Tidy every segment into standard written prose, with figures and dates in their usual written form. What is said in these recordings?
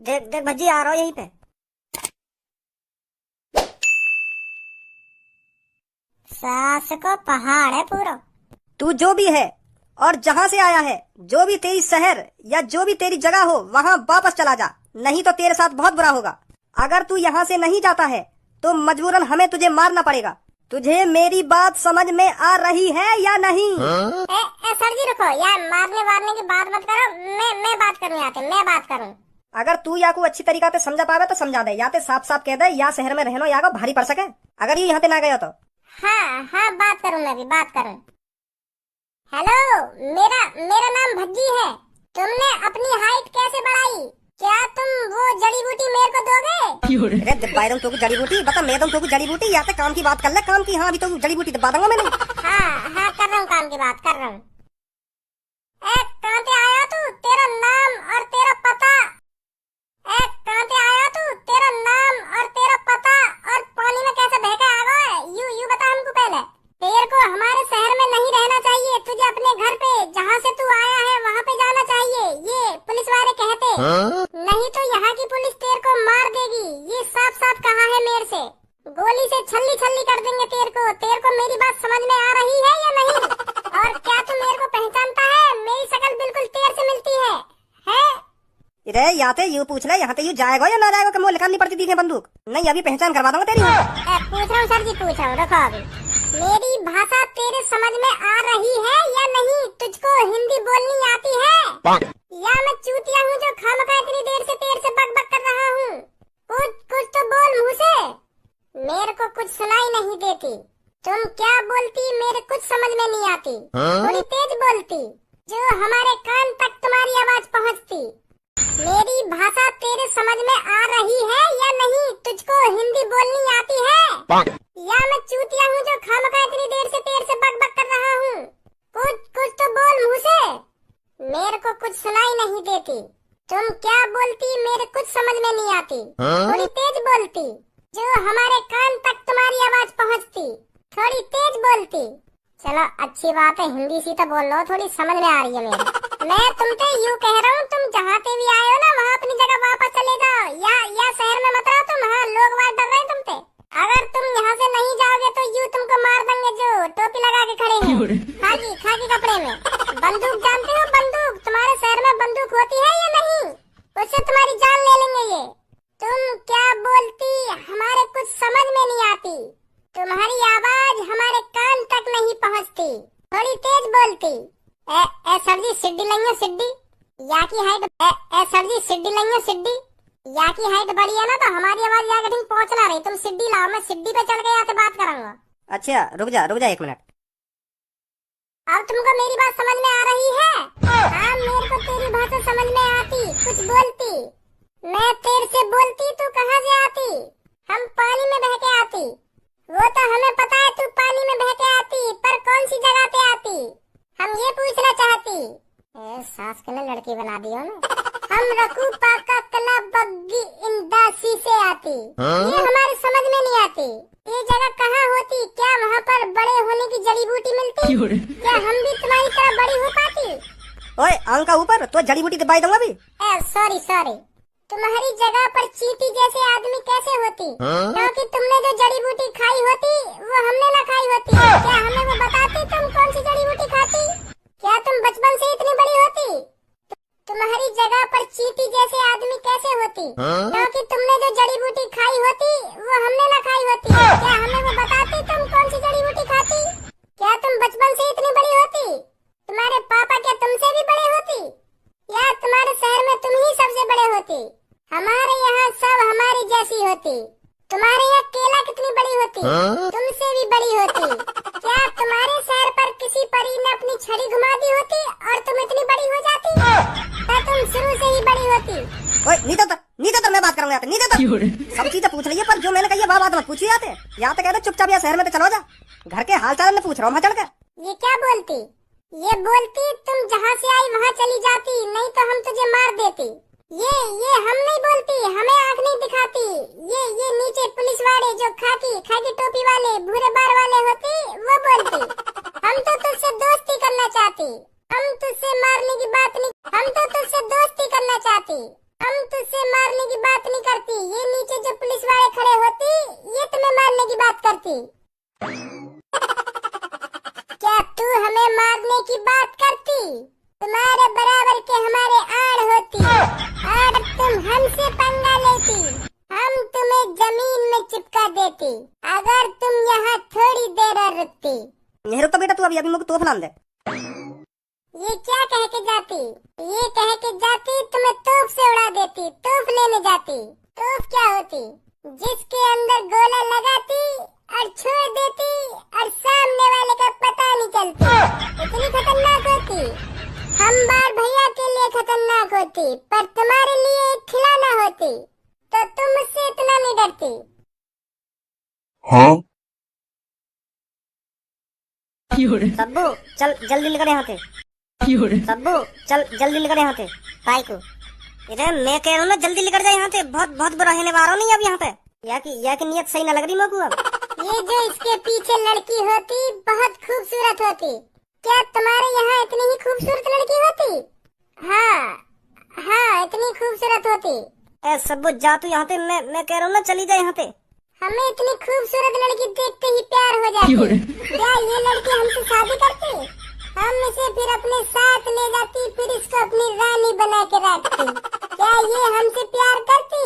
देख देख भज्जी आ रहा हूँ यहीं पे। सास को पहाड़ है पूरा। तू जो भी है और जहाँ से आया है, जो भी तेरी शहर या जो भी तेरी जगह हो, वहाँ वापस चला जा, नहीं तो तेरे साथ बहुत बुरा होगा। अगर तू यहाँ से नहीं जाता है तो मजबूरन हमें तुझे मारना पड़ेगा। तुझे मेरी बात समझ में आ रही है या नहीं? सर जी रुको यार, मारने वारने की बात मत करो। मैं बात करूँ यहाँ पे, मैं बात करूँ। अगर तू या को अच्छी तरीका से समझा पावे तो समझा दे, या ते साफ साफ कह दे या शहर में रहना या को भारी पड़ सके अगर ये यहाँ पे ना गया तो। हाँ हाँ बात करूँ, मैं भी बात करूँ। हेलो, मेरा नाम भज्जी है। तुमने अपनी हाइट कैसे बढ़ाई? क्या तुम वो जड़ी बूटी मेरे को दोगे? अरे तो जड़ी बूटी बता, मैं तो जड़ी बूटी या तो काम की बात कर ले, काम की। हाँ अभी तो जड़ी बूटी दबा दूंगा मैंने। हाँ कर रहा हूँ, काम की बात कर रहा हूँ। कहाँ पे आया तू? तेरा नाम और तेरा पता। कहाँ पे आया तू? तेरा नाम और तेरा पता और पानी में कैसे बह के आ गया है? यू बता हमको पहले। तेरे को हमारे शहर में नहीं रहना चाहिए, तुझे अपने घर पे जहाँ से तू आया है वहाँ पे जाना चाहिए, ये पुलिस वाले कहते। नहीं तो यहाँ की पुलिस तेरे को मार देगी, ये साफ साफ कहा है मेरे से। गोली से छल्ली छल्ली कर देंगे तेरे को। तेरे को मेरी बात समझ में आ रही है या नहीं? और क्या तू मेरे को पहचानता है? मेरी शक्ल बिल्कुल तेरे से मिलती है? अरे यहाँ पे यू पूछ ले, यहाँ पे यू जाएगा या ना जाएगा? कम लिखानी पड़ती थी बंदूक। नहीं अभी पहचान करवा दूंगा तेरी। पूछ रहा हूँ सर जी, पूछ रहा हूँ, रखो अभी। मेरी भाषा तेरे समझ में आ रही है या नहीं? तुझको हिंदी बोलनी आती है या मैं चूतिया हूँ जो खामखा इतनी देर से तेरे से बक कर रहा हूँ? कुछ तो बोल मुँह से। मेरे को कुछ सुनाई नहीं देती। तुम क्या बोलती मेरे कुछ समझ में नहीं आती। थोड़ी तेज बोलती जो हमारे कान तक तुम्हारी आवाज पहुँचती। मेरी भाषा तेरे समझ में आ रही है या नहीं? तुझको हिंदी बोलनी आती है या मैं चूतिया हूँ जो खामखा इतनी देर से तेरे से बक कर रहा हूँ? कुछ तो बोल मुँह से। मेरे को कुछ सुनाई नहीं देती। तुम क्या बोलती मेरे कुछ समझ में नहीं आती। थोड़ी तेज बोलती जो हमारे कान तक तुम्हारी आवाज पहुँचती। थोड़ी तेज बोलती। चलो अच्छी बात है, हिंदी सी तो बोल लो, थोड़ी समझ में आ रही है मेरी। मैं तुमसे यूँ कह रहा हूँ, तुम जहाँ से भी आए हो ना वहाँ अपनी जगह वापस चले जाओ, या शहर में मत रहो तुम। हाँ लोग वहाँ डर रहे हैं तुमसे। अगर तुम यहाँ से नहीं जाओगे तो यूँ तुमको मार देंगे जो टोपी लगा के खड़े हैं खाकी कपड़े में। बंदूक जानते हो? बंदूक तुम्हारे शहर में बंदूक होती है या नहीं? उससे तुम्हारी जान ले लेंगे ये। तुम क्या बोलती हमारे कुछ समझ में नहीं आती। तुम्हारी आवाज हमारे कान तक नहीं पहुँचती। थोड़ी तेज बोलती। सर जी सिड्डी लेंगे सिड्डी या की हाइट। सर जी सिड्डी लेंगे सिड्डी या की हाइट बड़ी है ना तो हमारी आवाज यहाँ कहीं पहुँच ना रही। तुम सिड्डी लाओ, मैं सिड्डी पे चढ़ के यहाँ से बात करूँगा। अच्छा रुक जा 1 मिनट। अब तुमको मेरी बात समझ में आ रही है? हाँ मेरे को तेरी भाषा समझ में आती। कुछ बोलती, मैं तेरे से बोलती, तू कहाँ से आती? हम पानी में बह के आती। वो तो हमें पता है तू पानी में बह के आती, पर कौन सी जगह पे आती हम ये पूछना चाहती। सास के लिए लड़की बना दी हो ना। हम रकू पाका कला बग्गी इंदासी से आती। ये हमारी समझ में नहीं आती। ये जगह कहाँ होती? क्या वहाँ पर बड़े होने की जड़ी बूटी मिलती? क्या हम भी तुम्हारी तरह बड़ी हो पाती? ओए आंख का ऊपर तो जड़ी बूटी दबाई दूंगा अभी। सॉरी तुम्हारी जगह पर चींटी जैसे आदमी कैसे होती? क्योंकि तुमने जो जड़ी बूटी खाई होती वो हमने ना खाई होती। क्या हमें वो बताती तुम कौन सी जड़ी बूटी खाती? क्या तुम बचपन से इतनी बड़ी होती? तुम्हारी जगह पर चींटी जैसे आदमी कैसे होती? क्योंकि तुमने जो जड़ी बूटी खाई होती वो हमने ना खाई होती। क्या हमें वो बताती तुम कौन सी जड़ी बूटी खाती? क्या तुम बचपन से इतनी बड़ी होती? तुम्हारे पापा क्या तुमसे भी बड़े होती? या तुम्हारे शहर में तुम ही सबसे बड़े होती? हमारे यहाँ सब हमारी जैसी होती। तुम्हारे यहाँ केला कितनी बड़ी होती? तुमसे भी बड़ी होती। क्या तुम्हारे शहर पर किसी परी ने अपनी छड़ी घुमा दी होती और तुम इतनी बड़ी हो जाती? क्या तुम शुरू से ही बड़ी होती? ओए नीचे तो मैं बात करूंगा। नीचे तो सब चीजें पूछ रही है, पर जो मैंने कही है बात मत पूछिए। यहाँ तो कहते चुपचाप या शहर में तो चलो जा। घर के हाल चाल में पूछ रहा हूँ चढ़ कर। ये क्या बोलती? ये बोलती तुम जहाँ से आई वहाँ चली जाती, नहीं तो हम तुझे मार देती। ये हम नहीं बोलती, हमें आँख नहीं दिखाती। ये नीचे पुलिस वाले जो खाकी टोपी वाले भूरे बार वाले होती वो बोलती। हम तो तुझसे दोस्ती करना चाहती। हम तुझसे मारने की बात नहीं, हम तो तुझसे दोस्ती करना चाहती। हम तुझसे मारने की बात नहीं करती, ये नीचे जो पुलिस वाले खड़े होती ये तुम्हें मारने की बात करती। क्या तू हमें मारने की बात करती? तुम्हारे बराबर के हमारे आड़ होती और तुम हमसे पंगा लेती, हम तुम्हें जमीन में चिपका देती अगर तुम यहाँ थोड़ी देर और रुकती। नहीं रुक तो बेटा, तू अभी मुझे तोफ नाम दे। ये क्या कह के जाती? ये कह के जाती तुम्हें तोप से उड़ा देती, तोप लेने जाती। तोप क्या होती? जिसके अंदर गोला लगाती और छोड़ देती और सामने वाले का पता नहीं चलता। इतनी खतरनाक होती। हम बार भैया के लिए खतरनाक होती, पर तुम्हारे लिए एक खिलौना होती, तो तुम मुझसे इतना नहीं डरती। हाँ? सब्बू चल जल्दी निकल यहाँ से। सब्बू चल जल्दी निकल यहाँ से। भाई को इधर मैं कह रहा हूँ ना, जल्दी निकल जाए यहाँ से। बहुत बहुत बुरा होने वाला नहीं अब यहाँ पे। या की नियत सही ना लग रही मेरे को अब। ये जो इसके पीछे लड़की होती बहुत खूबसूरत होती। क्या तुम्हारे यहाँ इतनी ही खूबसूरत लड़की होती? हाँ इतनी खूबसूरत होती। ए सब्बू जा तू यहाँ से, मैं कह रहा हूँ ना चली जाए यहाँ से। हमें इतनी खूबसूरत लड़की देखते ही प्यार हो जाती। क्या ये लड़की हमसे शादी करती? हम इसे फिर अपने साथ ले जाती, फिर इसको अपनी रानी बना के रखती। क्या ये हमसे प्यार करती?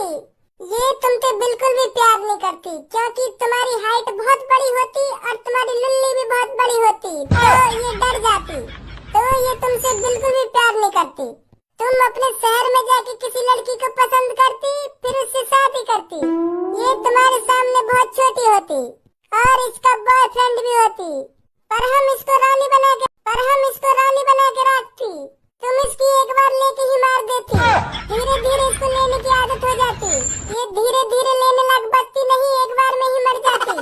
ये तुम तो बिल्कुल भी प्यार नहीं करती, क्योंकि तुम्हारी हाइट बहुत बड़ी होती और तुम्हारी लुल्ली भी बहुत बड़ी होती, तो ये डर जाती। तो ये तुमसे बिल्कुल भी प्यार नहीं करती। तुम अपने शहर में जाके किसी लड़की को पसंद करती, फिर उससे शादी करती। ये तुम्हारे सामने बहुत छोटी होती और इसका बॉयफ्रेंड भी होती, पर हम इसको रानी बना के रखती। तुम इसकी एक बार लेके ही मार देती, धीरे धीरे इसको लेने की आदत हो जाती। ये धीरे धीरे लेने लग बचती नहीं, एक बार में ही मर जाती।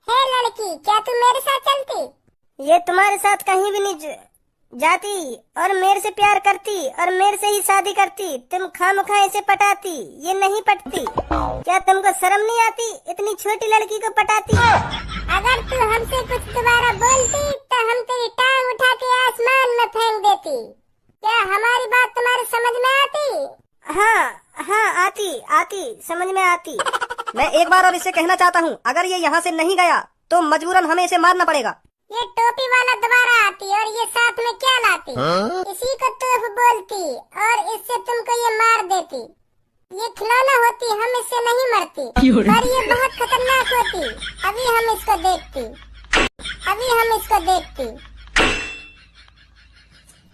है लड़की, क्या तुम मेरे साथ चलती? ये तुम्हारे साथ कहीं भी नहीं जाती और मेरे से प्यार करती और मेरे से ही शादी करती। तुम खामखा इसे पटाती, ये नहीं पटती। क्या तुमको शर्म नहीं आती? इतनी छोटी लड़की को पटाती। अगर तू हमसे कुछ दोबारा बोलती तो हम तेरी टांग उठा के आसमान में फेंक देती। क्या हमारी बात तुम्हारे समझ में आती? हाँ आती समझ में आती। मैं एक बार और इसे कहना चाहता हूँ, अगर ये यहाँ से नहीं गया तो मजबूरन हमें इसे मारना पड़ेगा। ये टोपी वाला दोबारा आती और ये साथ में क्या लाती? इसी को तोफ बोलती और इससे तुमको ये मार देती। ये खिलौना होती, हम इससे नहीं मरती, पर ये बहुत खतरनाक होती। अभी हम इसको देखती।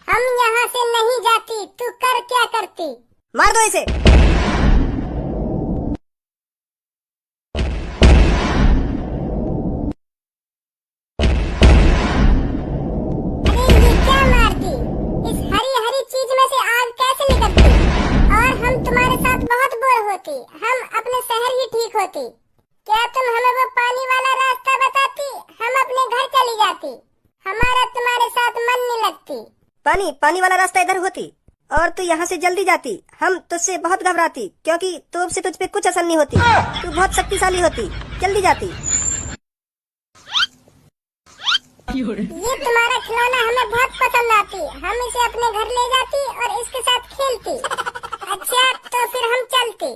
हम यहाँ से नहीं जाती, तू कर क्या करती? मार दो इसे। हम अपने शहर ही ठीक होती। क्या तुम हमें वो पानी वाला रास्ता बताती, हम अपने घर चली जाती। हमारा तुम्हारे साथ मन नहीं लगती। पानी वाला रास्ता इधर होती और तू यहाँ से जल्दी जाती। हम तुझसे बहुत घबराती, क्योंकि तोप से तुझ पे कुछ असर नहीं होती। तू बहुत शक्तिशाली होती, जल्दी जाती। ये तुम्हारा खिलौना हमें बहुत पसंद आती, हम इसे अपने घर ले जाती और इसके साथ खेलती। अच्छा तो फिर हम चलते।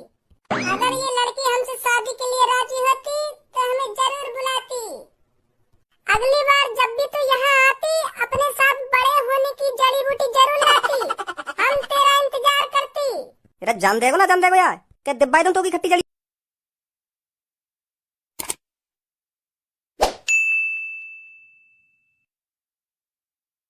अगर ये लड़की हमसे शादी के लिए राजी होती तो हमें जरूर बुलाती। अगली बार जब भी तू यहाँ आती, अपने साथ बड़े होने की जड़ी बूटी जरूर लाती। हम तेरा इंतजार करती। जान देगो यार, क्या दिब्बाई दूं तो की खट्टी जड़ी।